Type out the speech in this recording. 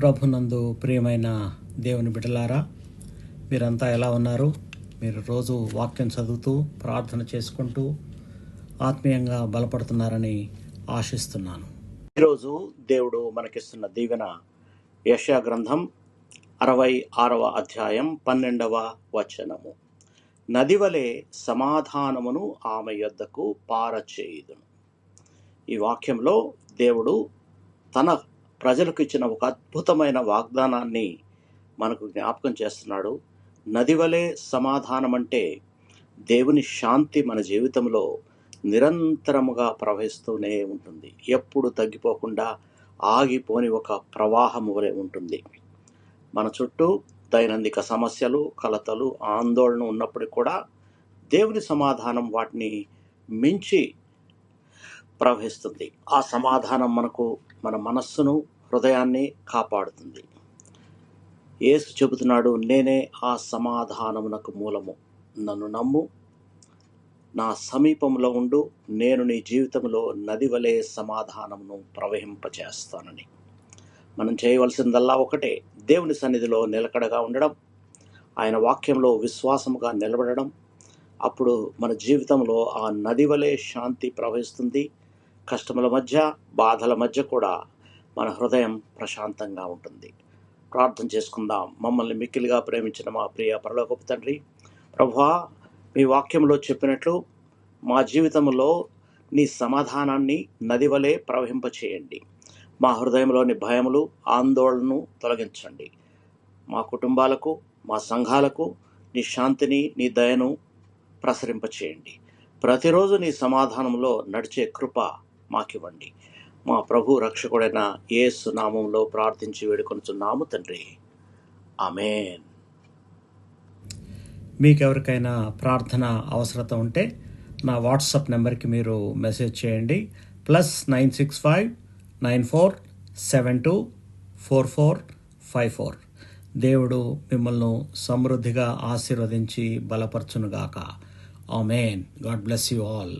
ప్రభునందు ప్రియమైన దేవుని బిడ్డలారా, మీరంతా ఎలా ఉన్నారు? మీరు రోజు వాక్యం చదువుతూ ప్రార్థన చేసుకుంటూ ఆత్మీయంగా బలపడుతున్నారని ఆశిస్తున్నాను. ఈరోజు దేవుడు మనకిస్తున్న దీవెన యెషయా గ్రంథం 66వ అధ్యాయం 12వ వచనము. నదివలే సమాధానమును ఆమె యొద్దకు పారచేయుదును. ఈ వాక్యంలో దేవుడు తన ప్రజలకు ఇచ్చిన ఒక అద్భుతమైన వాగ్దానాన్ని మనకు జ్ఞాపకం చేస్తున్నాడు. నదివలే సమాధానం అంటే దేవుని శాంతి మన జీవితంలో నిరంతరముగా ప్రవహిస్తూనే ఉంటుంది. ఎప్పుడు తగ్గిపోకుండా ఆగిపోని ఒక ప్రవాహము వలె ఉంటుంది. మన చుట్టూ దైనందిక సమస్యలు, కలతలు, ఆందోళన ఉన్నప్పటికీ కూడా దేవుని సమాధానం వాటిని మించి ప్రవహిస్తుంది. ఆ సమాధానం మనకు మన మనస్సును, హృదయాన్ని కాపాడుతుంది. యేసు చెబుతున్నాడు, నేనే ఆ సమాధానమునకు మూలము. నన్ను నమ్ము, నా సమీపంలో ఉండు, నేను నీ జీవితంలో నది వలె సమాధానమును ప్రవహింపచేస్తానని. మనం చేయవలసిందల్లా ఒకటే, దేవుని సన్నిధిలో నిలకడగా ఉండడం, ఆయన వాక్యంలో విశ్వాసముగా నిలబడడం. అప్పుడు మన జీవితంలో ఆ నది వలె శాంతి ప్రవహిస్తుంది. కష్టముల మధ్య, బాధల మధ్య కూడా మన హృదయం ప్రశాంతంగా ఉంటుంది. ప్రార్థన చేసుకుందాం. మమ్మల్ని మిక్కిలిగా ప్రేమించిన మా ప్రియ పరలోకపు తండ్రి, ప్రభువా, మీ వాక్యంలో చెప్పినట్లు మా జీవితంలో నీ సమాధానాన్ని నది వలె ప్రవహింపచేయండి. మా హృదయంలోని భయములు, ఆందోళనను తొలగించండి. మా కుటుంబాలకు, మా సంఘాలకు నీ శాంతిని, నీ దయను ప్రసరింపచేయండి. ప్రతిరోజు నీ సమాధానంలో నడిచే కృప మాకివ్వండి. మా ప్రభు రక్షకుడైన యేసు నామంలో ప్రార్థించి వేడుకొనుచున్నాము తండ్రి, ఆమేన్. మీకెవరికైనా ప్రార్థన అవసరత ఉంటే నా వాట్సాప్ నెంబర్కి మీరు మెసేజ్ చేయండి. +965 94724454. దేవుడు మిమ్మల్ని సమృద్ధిగా ఆశీర్వదించి బలపరచునుగాక. ఆమేన్. God bless you all.